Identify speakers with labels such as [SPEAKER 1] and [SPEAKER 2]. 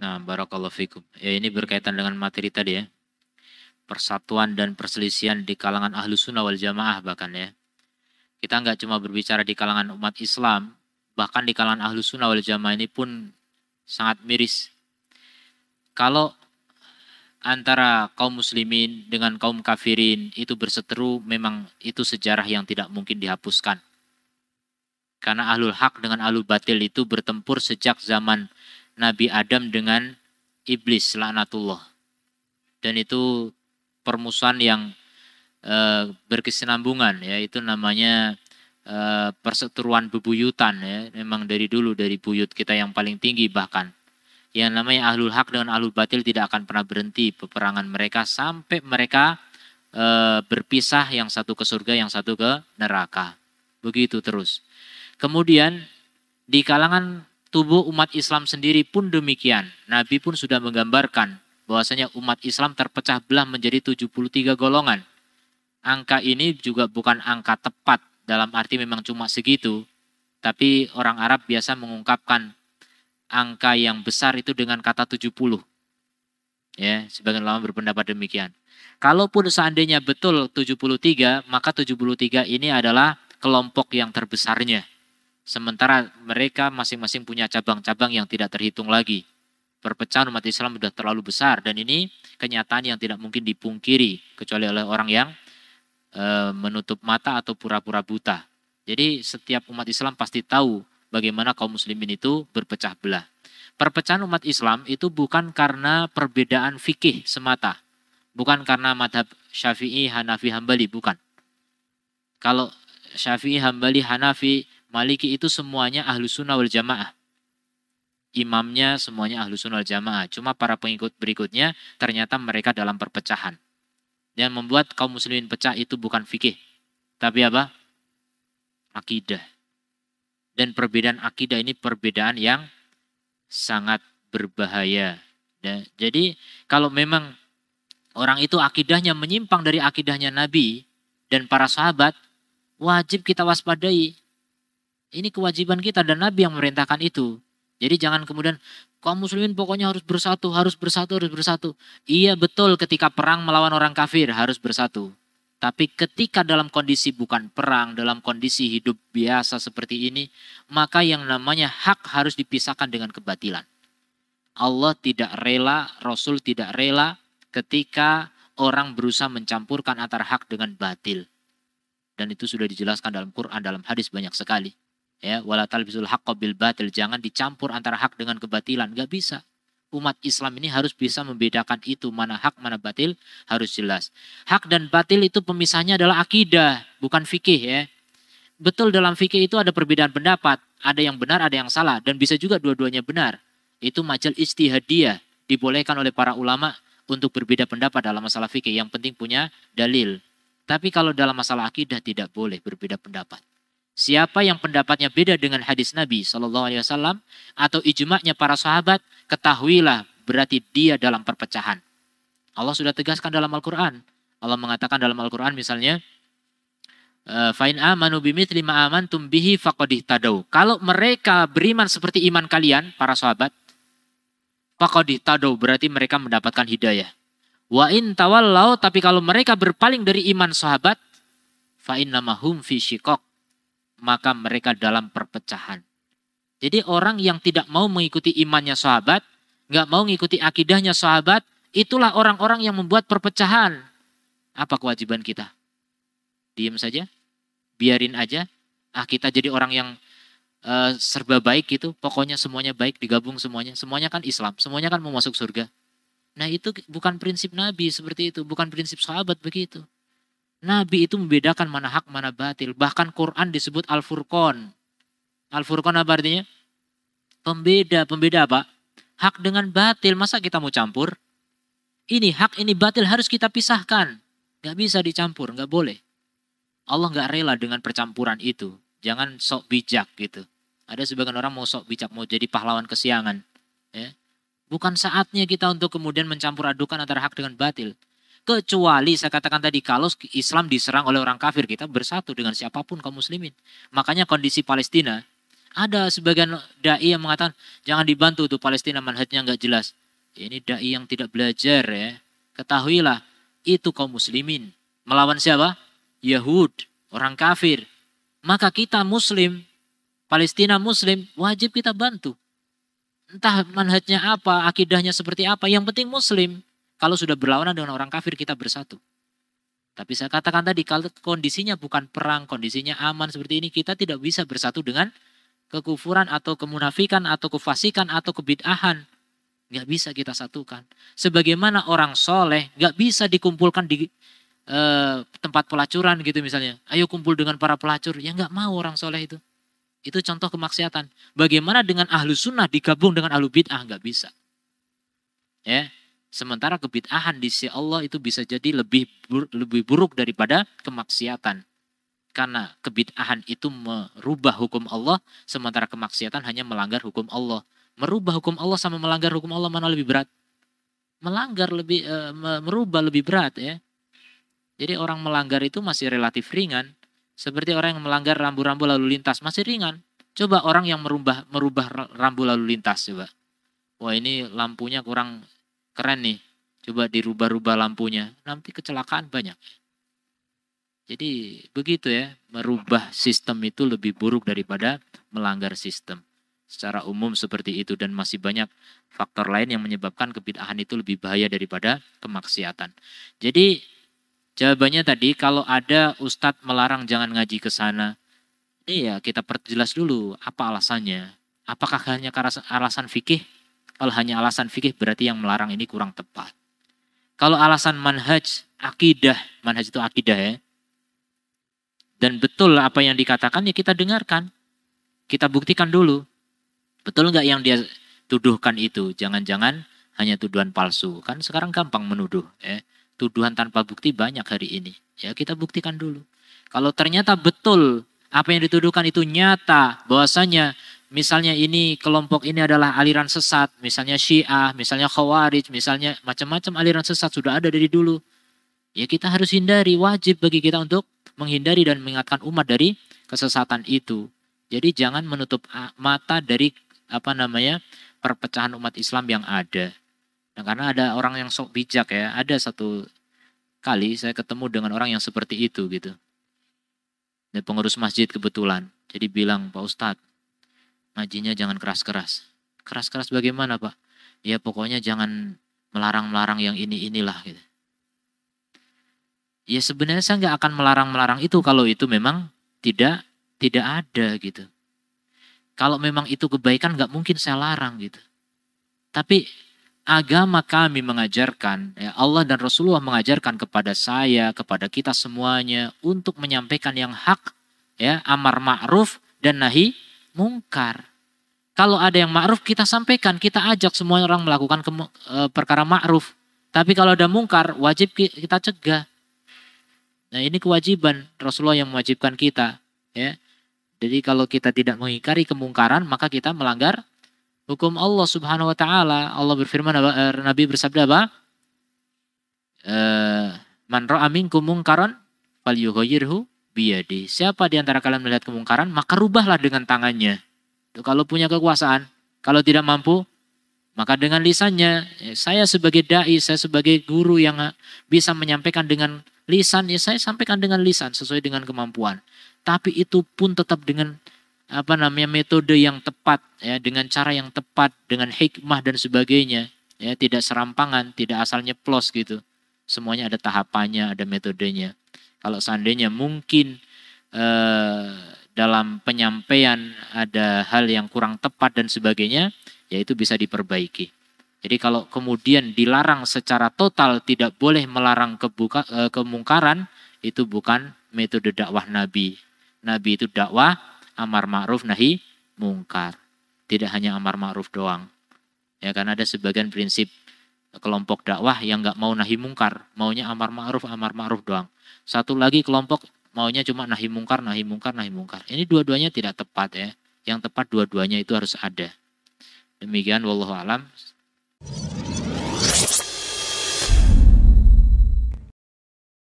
[SPEAKER 1] Nah, barakallahu fikum. Ya, ini berkaitan dengan materi tadi ya. Persatuan dan perselisihan di kalangan ahlu sunnah wal jamaah bahkan ya. Kita nggak cuma berbicara di kalangan umat Islam, bahkan di kalangan ahlu sunnah wal jamaah ini pun sangat miris. Kalau antara kaum muslimin dengan kaum kafirin itu berseteru, memang itu sejarah yang tidak mungkin dihapuskan. Karena ahlul hak dengan ahlul batil itu bertempur sejak zaman Nabi Adam dengan iblis laknatullah. Dan itu permusuhan yang berkesinambungan ya, itu namanya perseteruan bebuyutan ya, memang dari dulu, dari buyut kita yang paling tinggi bahkan. Yang namanya ahlul hak dengan ahlul batil tidak akan pernah berhenti peperangan mereka sampai mereka berpisah, yang satu ke surga, yang satu ke neraka. Begitu terus. Kemudian di kalangan tubuh umat Islam sendiri pun demikian. Nabi pun sudah menggambarkan bahwasanya umat Islam terpecah belah menjadi 73 golongan. Angka ini juga bukan angka tepat dalam arti memang cuma segitu. Tapi orang Arab biasa mengungkapkan angka yang besar itu dengan kata 70. Ya, sebagian ulama berpendapat demikian. Kalaupun seandainya betul 73, maka 73 ini adalah kelompok yang terbesarnya. Sementara mereka masing-masing punya cabang-cabang yang tidak terhitung lagi. Perpecahan umat Islam sudah terlalu besar dan ini kenyataan yang tidak mungkin dipungkiri kecuali oleh orang yang menutup mata atau pura-pura buta. Jadi setiap umat Islam pasti tahu bagaimana kaum muslimin itu berpecah belah. Perpecahan umat Islam itu bukan karena perbedaan fikih semata. Bukan karena madhab Syafi'i, Hanafi, Hambali, bukan. Kalau Syafi'i, Hambali, Hanafi, Maliki itu semuanya ahlu sunnah wal jamaah. Imamnya semuanya ahlu sunnah wal jamaah. Cuma para pengikut berikutnya ternyata mereka dalam perpecahan. Yang membuat kaum muslimin pecah itu bukan fikih. Tapi apa? Akidah. Dan perbedaan akidah ini perbedaan yang sangat berbahaya. Jadi kalau memang orang itu akidahnya menyimpang dari akidahnya Nabi dan para sahabat, wajib kita waspadai. Ini kewajiban kita dan Nabi yang memerintahkan itu. Jadi jangan kemudian kaum muslimin pokoknya harus bersatu, harus bersatu, harus bersatu. Iya betul, ketika perang melawan orang kafir harus bersatu. Tapi ketika dalam kondisi bukan perang, dalam kondisi hidup biasa seperti ini, maka yang namanya hak harus dipisahkan dengan kebatilan. Allah tidak rela, Rasul tidak rela ketika orang berusaha mencampurkan antara hak dengan batil. Dan itu sudah dijelaskan dalam Quran, dalam hadis banyak sekali. Ya, wala talbisul haqqo bil batil, jangan dicampur antara hak dengan kebatilan, enggak bisa. Umat Islam ini harus bisa membedakan itu, mana hak, mana batil, harus jelas. Hak dan batil itu pemisahnya adalah akidah, bukan fikih ya. Betul, dalam fikih itu ada perbedaan pendapat, ada yang benar, ada yang salah, dan bisa juga dua-duanya benar. Itu majal ijtihadiyah, dibolehkan oleh para ulama untuk berbeda pendapat dalam masalah fikih, yang penting punya dalil. Tapi kalau dalam masalah akidah tidak boleh berbeda pendapat. Siapa yang pendapatnya beda dengan hadis Nabi SAW atau ijma'nya para sahabat, ketahuilah berarti dia dalam perpecahan. Allah sudah tegaskan dalam Al-Quran. Allah mengatakan dalam Al-Quran misalnya, Fa'in amanu bimithli ma amantum bihi faqad ihtadaw. Kalau mereka beriman seperti iman kalian, para sahabat, faqad ihtadaw, berarti mereka mendapatkan hidayah. Wa in tawallau, tapi kalau mereka berpaling dari iman sahabat, fa innamahum fi syiqaq, maka mereka dalam perpecahan. Jadi orang yang tidak mau mengikuti imannya sahabat, nggak mau mengikuti akidahnya sahabat, itulah orang-orang yang membuat perpecahan. Apa kewajiban kita? Diam saja? Biarin aja? Kita jadi orang yang serba baik gitu, pokoknya semuanya baik, digabung semuanya. Semuanya kan Islam, semuanya kan mau masuk surga. Nah itu bukan prinsip Nabi seperti itu, bukan prinsip sahabat begitu. Nabi itu membedakan mana hak, mana batil. Bahkan Quran disebut Al-Furqan. Al-Furqan apa artinya? Pembeda. Pembeda apa? Hak dengan batil. Masa kita mau campur? Ini hak, ini batil, harus kita pisahkan. Gak bisa dicampur, gak boleh. Allah gak rela dengan percampuran itu. Jangan sok bijak gitu. Ada sebagian orang mau sok bijak, mau jadi pahlawan kesiangan. Ya. Bukan saatnya kita untuk kemudian mencampur adukan antara hak dengan batil. Kecuali saya katakan tadi, kalau Islam diserang oleh orang kafir, kita bersatu dengan siapapun kaum muslimin. Makanya kondisi Palestina, Ada sebagian dai yang mengatakan jangan dibantu tuh Palestina manhajnya nggak jelas. Ya, ini dai yang tidak belajar ya. Ketahuilah itu kaum muslimin melawan siapa? Yahud, orang kafir. Maka kita muslim, Palestina muslim, wajib kita bantu. Entah manhajnya apa, akidahnya seperti apa, yang penting muslim. Kalau sudah berlawanan dengan orang kafir kita bersatu. Tapi saya katakan tadi kalau kondisinya bukan perang, kondisinya aman seperti ini, kita tidak bisa bersatu dengan kekufuran atau kemunafikan atau kefasikan atau kebid'ahan. Nggak bisa kita satukan. Sebagaimana orang soleh nggak bisa dikumpulkan di tempat pelacuran gitu misalnya. Ayo kumpul dengan para pelacur. Ya nggak mau orang soleh itu. Itu contoh kemaksiatan. Bagaimana dengan ahlu sunnah digabung dengan ahlu bid'ah? Nggak bisa. Ya. Sementara kebid'ahan di sisi Allah itu bisa jadi lebih buruk daripada kemaksiatan. Karena kebid'ahan itu merubah hukum Allah, sementara kemaksiatan hanya melanggar hukum Allah. Merubah hukum Allah sama melanggar hukum Allah mana lebih berat? Merubah lebih berat ya. Jadi orang melanggar itu masih relatif ringan. Seperti orang yang melanggar rambu-rambu lalu lintas masih ringan. Coba orang yang merubah rambu lalu lintas coba. Wah ini lampunya kurang keren nih. Coba dirubah-rubah lampunya. Nanti kecelakaan banyak. Jadi begitu ya, merubah sistem itu lebih buruk daripada melanggar sistem. Secara umum seperti itu dan masih banyak faktor lain yang menyebabkan kebid'ahan itu lebih bahaya daripada kemaksiatan. Jadi jawabannya tadi kalau ada ustadz melarang jangan ngaji ke sana, ya kita perjelas dulu apa alasannya. Apakah hanya alasan fikih? Kalau hanya alasan fikih berarti yang melarang ini kurang tepat. Kalau alasan manhaj, akidah, manhaj itu akidah ya. Dan betul apa yang dikatakan ya kita dengarkan. Kita buktikan dulu. Betul nggak yang dia tuduhkan itu? Jangan-jangan hanya tuduhan palsu. Kan sekarang gampang menuduh. Ya. Tuduhan tanpa bukti banyak hari ini. Ya kita buktikan dulu. Kalau ternyata betul apa yang dituduhkan itu nyata. Bahwasanya misalnya ini kelompok ini adalah aliran sesat. Misalnya Syiah, misalnya Khawarij, misalnya macam-macam aliran sesat sudah ada dari dulu. Ya kita harus hindari. Wajib bagi kita untuk menghindari dan mengingatkan umat dari kesesatan itu. Jadi jangan menutup mata dari perpecahan umat Islam yang ada. Nah, karena ada orang yang sok bijak ya. Ada satu kali saya ketemu dengan orang yang seperti itu gitu. Dan pengurus masjid kebetulan. Jadi bilang, Pak Ustadz, ngajinya jangan keras-keras. Keras-keras bagaimana Pak? Ya pokoknya jangan melarang-melarang yang inilah gitu. Ya sebenarnya saya nggak akan melarang-melarang itu kalau itu memang tidak ada gitu. Kalau memang itu kebaikan nggak mungkin saya larang gitu. Tapi agama kami mengajarkan, ya Allah dan Rasulullah mengajarkan kepada saya, kepada kita semuanya untuk menyampaikan yang hak, ya amar ma'ruf dan nahi mungkar. Kalau ada yang ma'ruf kita sampaikan, kita ajak semua orang melakukan perkara ma'ruf. Tapi kalau ada mungkar wajib kita cegah. Nah ini kewajiban Rasulullah yang mewajibkan kita. Ya. Jadi kalau kita tidak mengingkari kemungkaran maka kita melanggar hukum Allah Subhanahu Wa Taala. Allah berfirman, Nabi bersabda apa? Man ra'a minkum mungkaran falyughayyirhu biyadi. Siapa di antara kalian melihat kemungkaran maka rubahlah dengan tangannya. Itu kalau punya kekuasaan. Kalau tidak mampu maka dengan lisannya. Saya sebagai dai, saya sebagai guru yang bisa menyampaikan dengan lisan, ya saya sampaikan dengan lisan sesuai dengan kemampuan. Tapi itu pun tetap dengan metode yang tepat, ya dengan cara yang tepat, dengan hikmah dan sebagainya. Ya tidak serampangan, tidak asal nyeplos gitu. Semuanya ada tahapannya, ada metodenya. Kalau seandainya mungkin dalam penyampaian ada hal yang kurang tepat dan sebagainya, ya itu bisa diperbaiki. Jadi kalau kemudian dilarang secara total tidak boleh melarang kemungkaran, itu bukan metode dakwah Nabi. Nabi itu dakwah amar ma'ruf nahi mungkar. Tidak hanya amar ma'ruf doang. Ya karena ada sebagian prinsip kelompok dakwah yang nggak mau nahi mungkar, maunya amar ma'ruf doang. Satu lagi kelompok maunya cuma nahi mungkar. Ini dua-duanya tidak tepat ya. Yang tepat dua-duanya itu harus ada. Demikian wallahu alam.